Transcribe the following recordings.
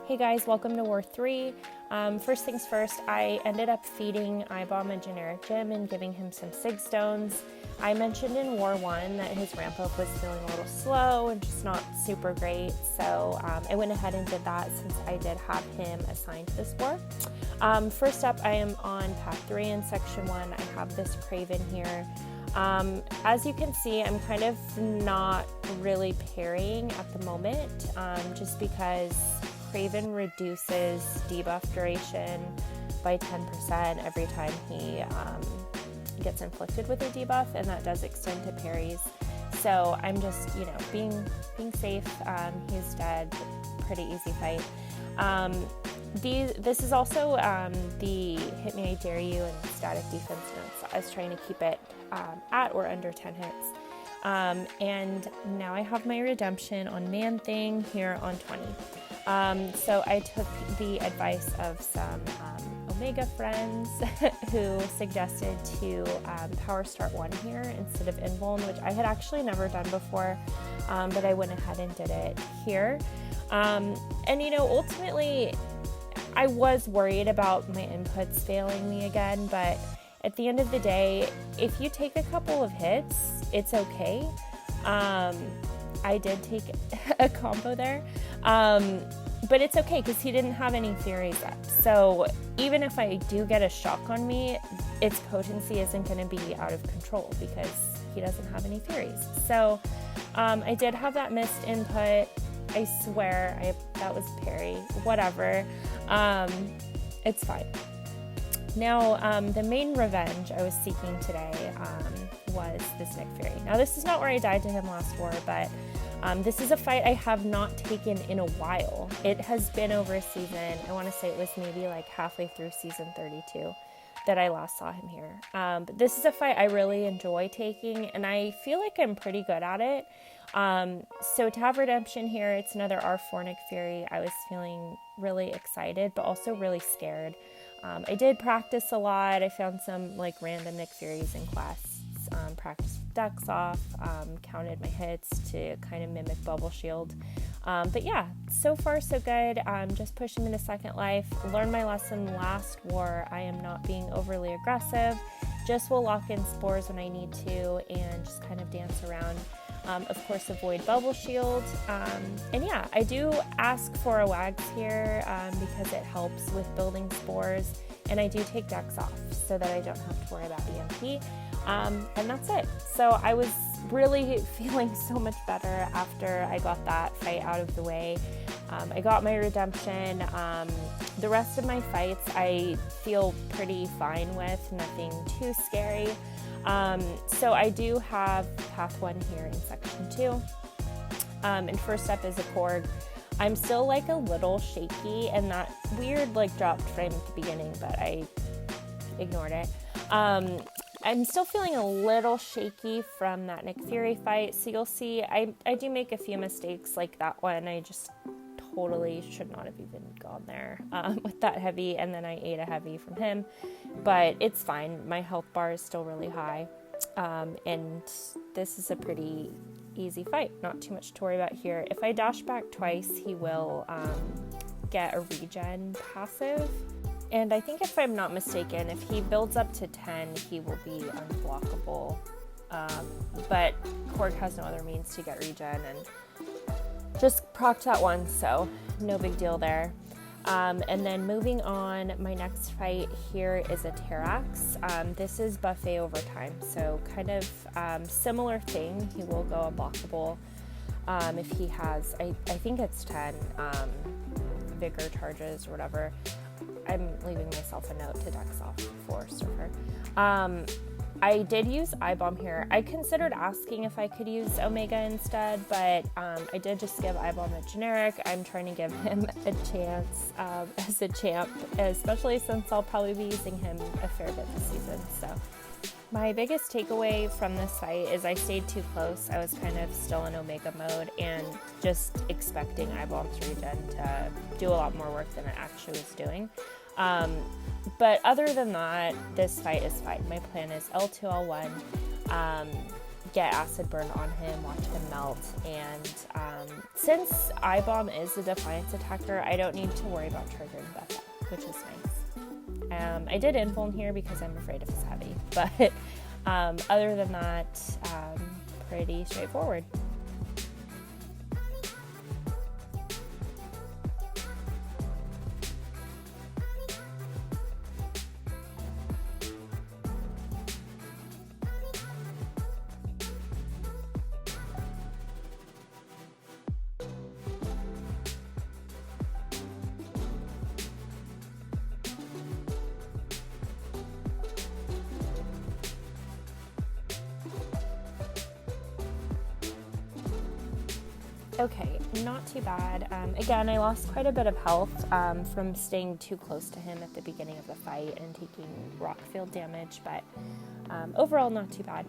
Hey guys, welcome to War 3. First things first, I ended up feeding iBom a generic gym and giving him some sig stones. I mentioned in War 1 that his ramp up was feeling a little slow and just not super great, so I went ahead and did that since I did have him assigned to this war. First up, I am on path 3 in section 1. I have this Kraven here. As you can see, I'm kind of not really parrying at the moment, just because Kraven reduces debuff duration by 10% every time he gets inflicted with a debuff, and that does extend to parries. So I'm just, being safe. He's dead. Pretty easy fight. This is also the Hit Me, I Dare You and static defense notes. I was trying to keep it at or under 10 hits. And now I have my redemption on Man-Thing here on 20. So I took the advice of some Omega friends who suggested to power start 1 here instead of invuln, which I had actually never done before, but I went ahead and did it here. And ultimately I was worried about my inputs failing me again, but at the end of the day, if you take a couple of hits, it's okay. I did take a combo there, but it's okay because he didn't have any Furies up. So even if I do get a shock on me, its potency isn't going to be out of control because he doesn't have any Furies. So I did have that missed input. I swear that was parry. Whatever. It's fine. Now, the main revenge I was seeking today was this Nick Fury. Now, this is not where I died to him last war, but this is a fight I have not taken in a while. It has been over a season. I want to say it was maybe like halfway through season 32 that I last saw him here. But this is a fight I really enjoy taking, and I feel like I'm pretty good at it. So to have redemption here, it's another R4 Nick Fury. I was feeling really excited, but also really scared. I did practice a lot. I found some random Nick Furies in quests, practiced with decks off, counted my hits to kind of mimic Bubble Shield. But yeah, so far so good. Just pushed him into second life. Learned my lesson last war. I am not being overly aggressive. Just will lock in spores when I need to and just kind of dance around. Of course, avoid Bubble Shield. And yeah, I do ask for a Wags here because it helps with building spores. And I do take decks off so that I don't have to worry about EMP. And that's it. So I was really feeling so much better after I got that fight out of the way. I got my redemption. The rest of my fights I feel pretty fine with, nothing too scary. So I do have path 1 here in section 2. And first up is a Korg. I'm still a little shaky, and that weird dropped frame at the beginning, but I ignored it. I'm still feeling a little shaky from that Nick Fury fight, so you'll see I do make a few mistakes like that one. I just totally should not have even gone there with that heavy, and then I ate a heavy from him, but it's fine. My health bar is still really high, and this is a pretty easy fight. Not too much to worry about here. If I dash back twice, he will get a regen passive. And I think if I'm not mistaken, if he builds up to 10, he will be unblockable. But Korg has no other means to get regen, and just procced that one, so no big deal there. And then moving on, my next fight here is a Terrax. This is buffet overtime, so kind of similar thing. He will go unblockable if he has, I think it's 10 vigor charges or whatever. I'm leaving myself a note to dex off for Surfer. I did use iBom here. I considered asking if I could use Omega instead, but I did just give iBom a generic. I'm trying to give him a chance as a champ, especially since I'll probably be using him a fair bit this season. So my biggest takeaway from this fight is I stayed too close. I was kind of still in Omega mode and just expecting iBom's regen to do a lot more work than it actually was doing. But other than that, this fight is fine. My plan is L2, L1, get acid burn on him, watch him melt, and since iBom is a Defiance attacker, I don't need to worry about triggering Beth, which is nice. I did invuln here because I'm afraid of his heavy, but other than that, pretty straightforward. Okay, not too bad. Again, I lost quite a bit of health from staying too close to him at the beginning of the fight and taking rock field damage, but overall not too bad.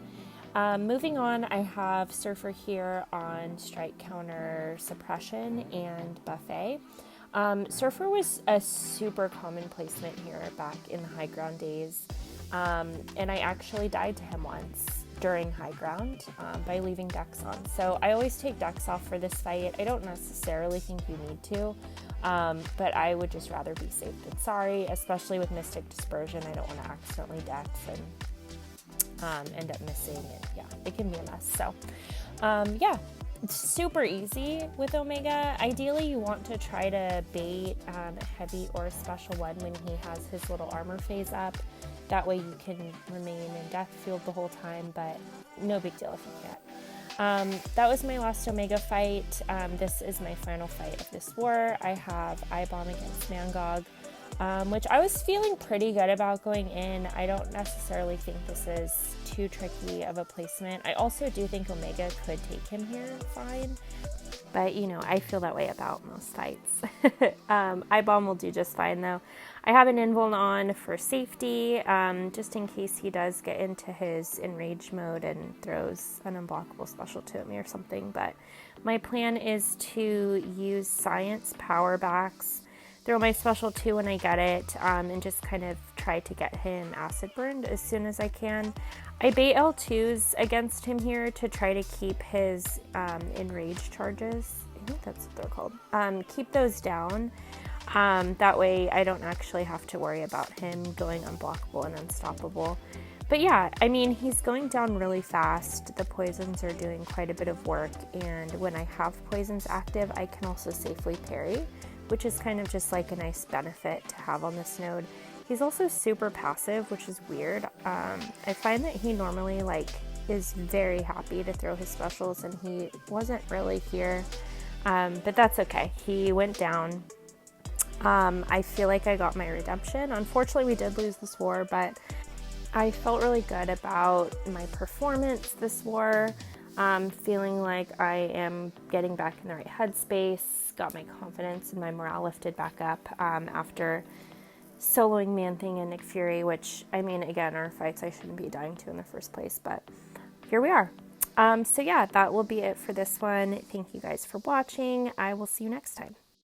Moving on, I have Surfer here on strike counter suppression and buffet. Surfer was a super common placement here back in the high ground days, and I actually died to him once during high ground by leaving decks on. So I always take decks off for this fight. I don't necessarily think you need to, but I would just rather be safe than sorry, especially with Mystic Dispersion. I don't want to accidentally dex and end up missing, and yeah, it can be a mess. So yeah, it's super easy with Omega. Ideally, you want to try to bait a heavy or a special one when he has his little armor phase up. That way you can remain in death field the whole time, but no big deal if you can't. That was my last Omega fight. This is my final fight of this war. I have iBom against Mangog, which I was feeling pretty good about going in. I don't necessarily think this is too tricky of a placement. I also do think Omega could take him here fine, but you know, I feel that way about most fights. iBom will do just fine though. I have an invuln on for safety, just in case he does get into his enrage mode and throws an unblockable special to me or something, but my plan is to use Science power backs, throw my special 2 when I get it, and just kind of try to get him acid burned as soon as I can. I bait L2s against him here to try to keep his enrage charges, I think that's what they're called, keep those down. That way I don't actually have to worry about him going unblockable and unstoppable. But yeah, I mean, he's going down really fast. The poisons are doing quite a bit of work, and when I have poisons active, I can also safely parry, which is kind of just like a nice benefit to have on this node. He's also super passive, which is weird. I find that he normally is very happy to throw his specials, and he wasn't really here, but that's okay. He went down. I feel like I got my redemption. Unfortunately, we did lose this war, but I felt really good about my performance this war, feeling like I am getting back in the right headspace, got my confidence and my morale lifted back up after soloing Manthing and Nick Fury, which, I mean, again, are fights I shouldn't be dying to in the first place, but here we are. So yeah, that will be it for this one. Thank you guys for watching. I will see you next time.